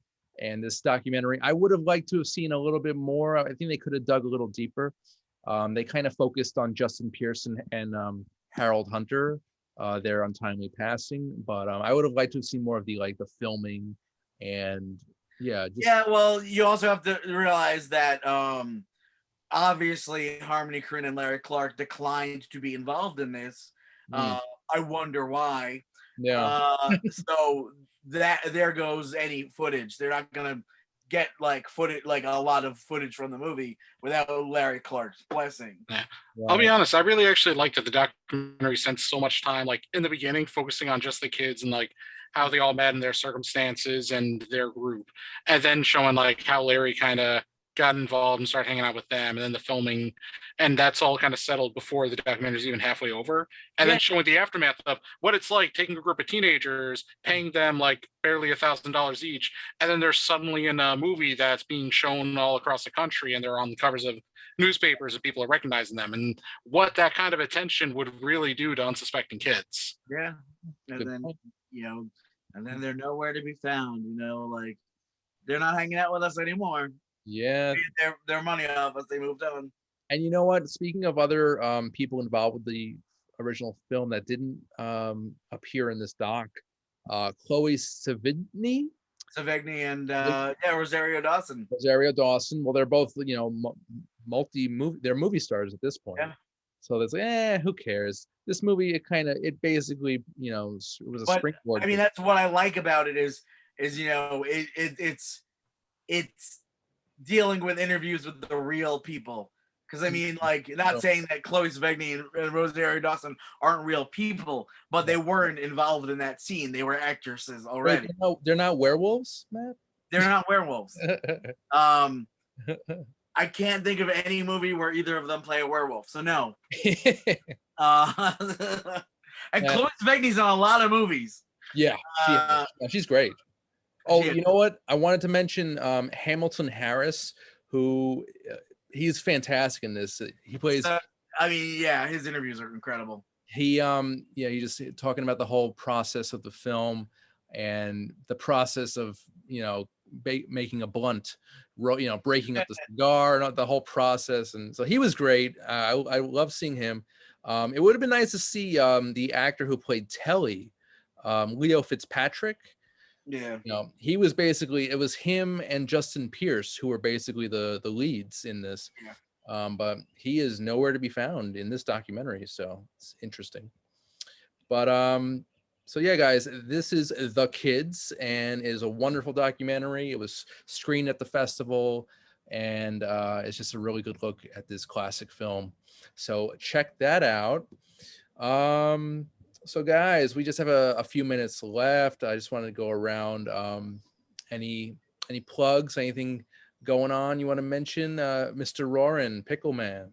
And this documentary, I would have liked to have seen a little bit more. I think they could have dug a little deeper. They kind of focused on Justin Pearson and Harold Hunter, their untimely passing, but I would have liked to have seen more of the filming and well, you also have to realize that obviously Harmony Korine and Larry Clark declined to be involved in this. I wonder why. So that there goes any footage. They're not gonna get footage, a lot of footage from the movie without Larry Clark's blessing. Yeah. I'll be honest, I really actually liked that the documentary spent so much time in the beginning focusing on just the kids and how they all met in their circumstances and their group, and then showing how Larry kind of got involved and started hanging out with them, and then the filming, and that's all kind of settled before the documentary is even halfway over, and then showing the aftermath of what it's like taking a group of teenagers, paying them barely $1,000 each, and then they're suddenly in a movie that's being shown all across the country, and they're on the covers of newspapers and people are recognizing them, and what that kind of attention would really do to unsuspecting kids. Yeah, and then and then they're nowhere to be found. They're not hanging out with us anymore. Yeah, their money off us. They moved on. And you know what? Speaking of other people involved with the original film that didn't appear in this doc, Chloe Sevigny Savigny and Rosario Dawson. Rosario Dawson. Well, they're both they're movie stars at this point. Yeah. So it's like, who cares? This movie, it basically, it was a springboard. I mean, that's what I like about it is it's dealing with interviews with the real people. Because I mean, like, not saying that Chloe Sevigny and Rosario Dawson aren't real people, but they weren't involved in that scene. They were actresses already. Wait, they're not werewolves, Matt? They're not werewolves. I can't think of any movie where either of them play a werewolf, so no. And Chloe Sevigny's in a lot of movies. Yeah, she's great. Oh, you know what? I wanted to mention Hamilton Harris, who he's fantastic in this. He plays. His interviews are incredible. He just talking about the whole process of the film and the process of making a blunt, breaking up the cigar, and the whole process. And so he was great. I love seeing him. It would have been nice to see the actor who played Telly, Leo Fitzpatrick. Yeah. He was basically, it was him and Justin Pierce who were basically the leads in this. Yeah. But he is nowhere to be found in this documentary, so it's interesting. But so yeah, guys, this is The Kids, and is a wonderful documentary. It was screened at the festival, and it's just a really good look at this classic film. So check that out. So guys, we just have a few minutes left. I just wanted to go around. Any plugs, anything going on you want to mention, Mr. Roarin, Pickle Man?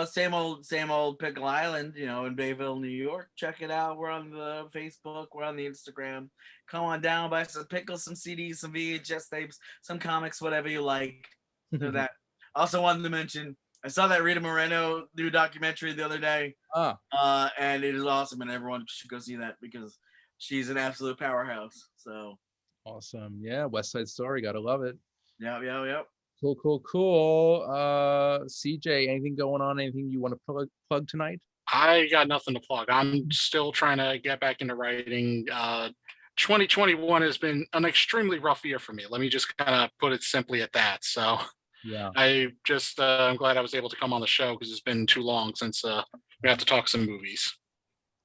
Same old Pickle Island, in Bayville, New York. Check it out. We're on the Facebook, we're on the Instagram. Come on down, buy some pickles, some CDs, some VHS tapes, some comics, whatever you like. So that. Also wanted to mention, I saw that Rita Moreno new documentary the other day. And it is awesome, and everyone should go see that because she's an absolute powerhouse. So awesome. Yeah, West Side Story, gotta love it. Yep. Cool. CJ, anything going on? Anything you want to plug tonight? I got nothing to plug. I'm still trying to get back into writing. 2021 has been an extremely rough year for me. Let me just kind of put it simply at that. So yeah, I'm glad I was able to come on the show because it's been too long since we have to talk some movies.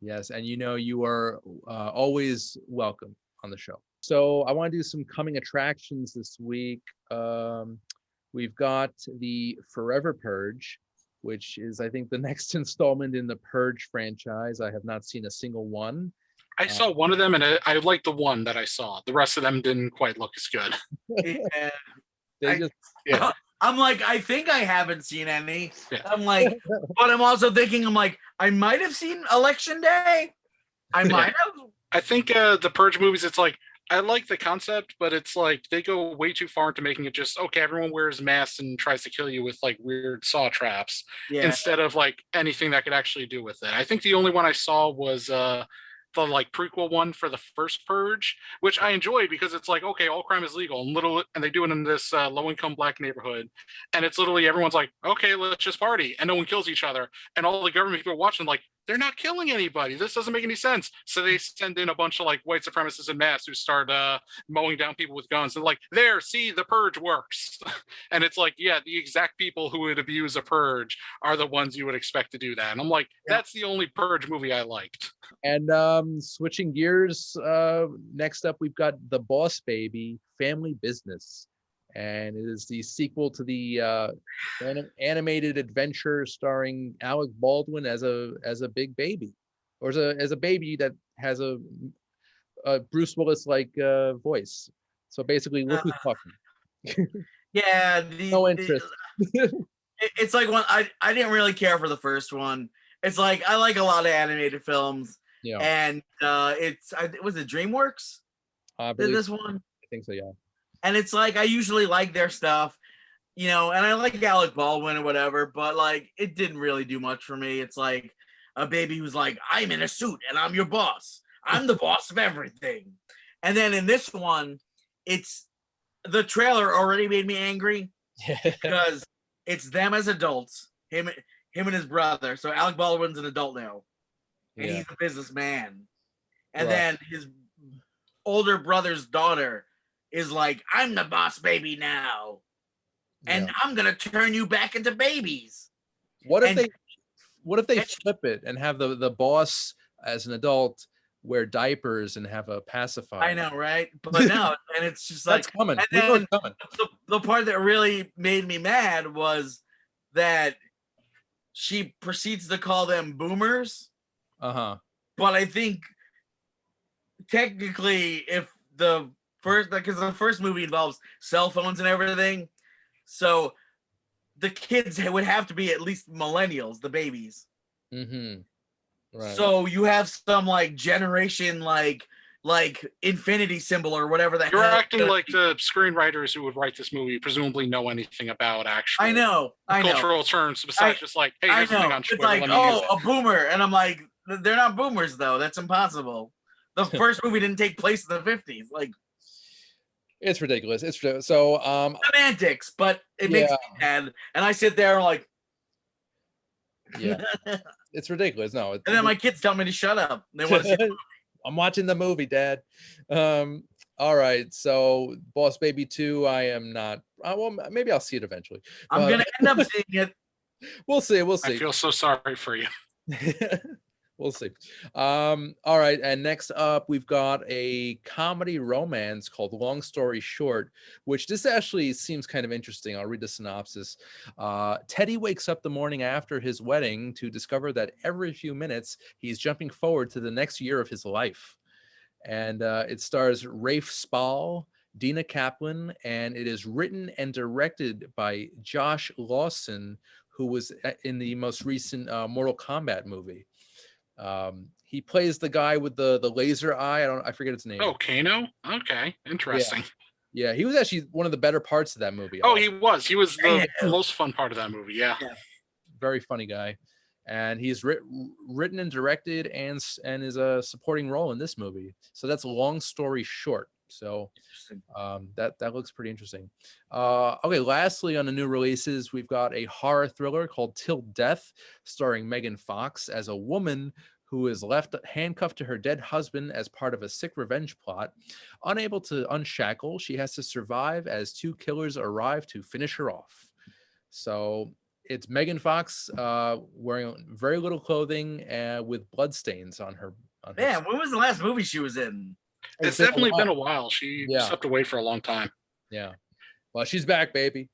Yes, and you are always welcome on the show. So I want to do some coming attractions this week. We've got the Forever Purge, which is, I think, the next installment in the Purge franchise. I have not seen a single one. I saw one of them, and I liked the one that I saw. The rest of them didn't quite look as good. I'm like, I think I haven't seen any. Yeah. I'm like, but I'm also thinking, I might have seen Election Day. I might have. I think the Purge movies, it's like, I like the concept, but it's like they go way too far into making it just, okay, everyone wears masks and tries to kill you with like weird saw traps instead of like anything that could actually do with it. I think the only one I saw was the like prequel one for the first Purge, which I enjoyed because it's like, okay, all crime is legal and they do it in this low-income Black neighborhood, and it's literally everyone's like, okay, let's just party, and no one kills each other, and all the government people are watching like, they're not killing anybody. This doesn't make any sense. So they send in a bunch of like white supremacists in mass who start mowing down people with guns. And like, there, see, the Purge works. And it's like, yeah, the exact people who would abuse a Purge are the ones you would expect to do that. And I'm like, that's the only Purge movie I liked. And switching gears, next up, we've got The Boss Baby, Family Business. And it is the sequel to the animated adventure starring Alec Baldwin as a big baby, or as a baby that has a Bruce Willis like voice. So basically, look who's talking. Yeah, no interest. It's like one I didn't really care for the first one. It's like I like a lot of animated films. Yeah, and was it DreamWorks did this one? I think so. Yeah. And it's like, I usually like their stuff, and I like Alec Baldwin or whatever, but like, it didn't really do much for me. It's like a baby who's like, I'm in a suit and I'm your boss. I'm the boss of everything. And then in this one, it's the trailer already made me angry because it's them as adults, him and his brother. So Alec Baldwin's an adult now, and he's a businessman. And then his older brother's daughter is like, I'm the boss baby now, and Yeah. I'm gonna turn you back into babies. What if And- they flip it and have the boss as an adult wear diapers and have a pacifier? I know, right? But no, and it's just like, That's coming. and We know then it's coming. the part that really made me mad was that she proceeds to call them boomers. Uh-huh. But I think technically, if the first, because the first movie involves cell phones and everything, so the kids would have to be at least millennials, the babies. Mm-hmm. Right. So you have some like generation like infinity symbol or whatever the You're hell. acting like the screenwriters who would write this movie presumably know anything about actual I know. cultural terms besides just like, hey, I here's something know. on It's Twitter. like, Let me use oh, it. a boomer, and I'm like, they're not boomers though. That's impossible. The first movie didn't take place in the 50s. Like, it's ridiculous. It's ridiculous. So semantics, but it makes Yeah. me mad, and I sit there like, yeah, it's ridiculous. No, and then my kids tell me to shut up. They want to see the movie. I'm watching the movie, Dad. All right. So Boss Baby 2, I am not. Well, maybe I'll see it eventually. I'm But gonna end up seeing it. we'll see. We'll I see. feel so sorry for you. We'll see. All right. And next up, we've got a comedy romance called Long Story Short, which this actually seems kind of interesting. I'll read the synopsis. Teddy wakes up the morning after his wedding to discover that every few minutes he's jumping forward to the next year of his life. And it stars Rafe Spall, Dina Kaplan, and it is written and directed by Josh Lawson, who was in the most recent Mortal Kombat movie. He plays the guy with the laser eye. I forget its name. Oh, Kano? Okay, interesting. Yeah, he was actually one of the better parts of that movie. Oh, he was. He was the Yeah. most fun part of that movie. Yeah. Very funny guy, and he's written and directed and is a supporting role in this movie. So that's Long Story Short. So that looks pretty interesting. Okay, lastly, on the new releases, we've got a horror thriller called Till Death, starring Megan Fox as a woman who is left handcuffed to her dead husband as part of a sick revenge plot. Unable to unshackle, she has to survive as two killers arrive to finish her off. So it's Megan Fox wearing very little clothing with bloodstains on her. Man, when was the last movie she was in? It's definitely been a while. She stepped away for a long time. Yeah. Well, she's back, baby.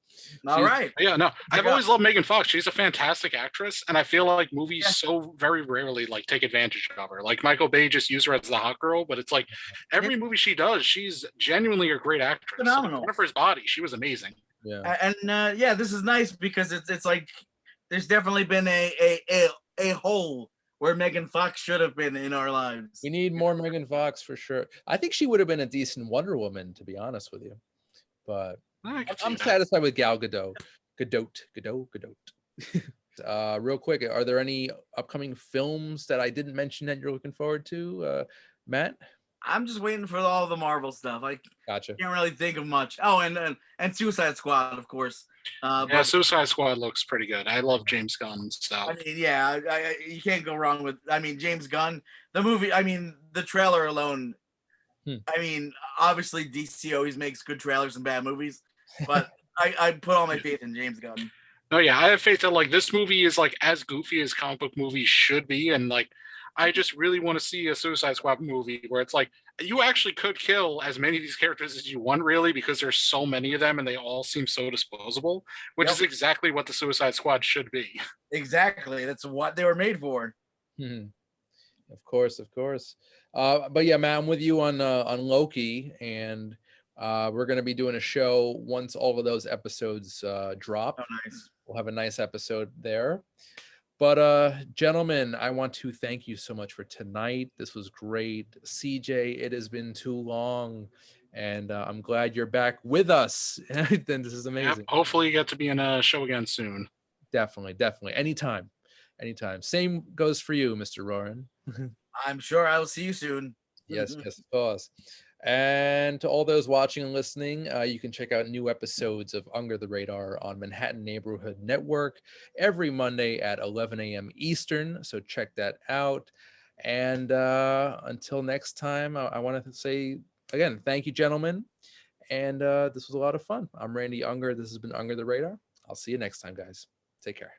All right. Yeah, no, I've always loved Megan Fox. She's a fantastic actress, and I feel like movies so very rarely like take advantage of her. Like Michael Bay just used her as the hot girl, but it's like every movie she does, she's genuinely a great actress. Phenomenal. Jennifer's Body, she was amazing. Yeah. And yeah, this is nice because it's like there's definitely been a hole where Megan Fox should have been in our lives. We need more Megan Fox for sure. I think she would have been a decent Wonder Woman, to be honest with you. But I'm satisfied with Gal Gadot. Gadot. Real quick, are there any upcoming films that I didn't mention that you're looking forward to, Matt? I'm just waiting for all the Marvel stuff. I Gotcha. can't really think of much. Oh, and Suicide Squad, of course. Yeah, but, Suicide Squad looks pretty good. I love James Gunn stuff. I mean, yeah, you can't go wrong with. I mean, James Gunn, the movie. I mean, the trailer alone. I mean, obviously DC always makes good trailers and bad movies, but I put all my faith in James Gunn. No, yeah, I have faith that like this movie is like as goofy as comic book movies should be, and like I just really want to see a Suicide Squad movie where it's like you actually could kill as many of these characters as you want, really, because there's so many of them and they all seem so disposable, which is exactly what the Suicide Squad should be. Exactly, that's what they were made for. Of course. But yeah, Matt, I'm with you on Loki, and we're going to be doing a show once all of those episodes drop. Oh, nice. We'll have a nice episode there. But gentlemen, I want to thank you so much for tonight. This was great. CJ, it has been too long, and I'm glad you're back with us. Then this is amazing. Yep, hopefully you get to be in a show again soon. Definitely. Anytime. Same goes for you, Mr. Roran. I'm sure I will see you soon. Yes, of course. And to all those watching and listening, you can check out new episodes of Under the Radar on Manhattan Neighborhood Network every Monday at 11 a.m. Eastern. So check that out. And until next time, I want to say again, thank you, gentlemen. And this was a lot of fun. I'm Randy Unger. This has been Unger the Radar. I'll see you next time, guys. Take care.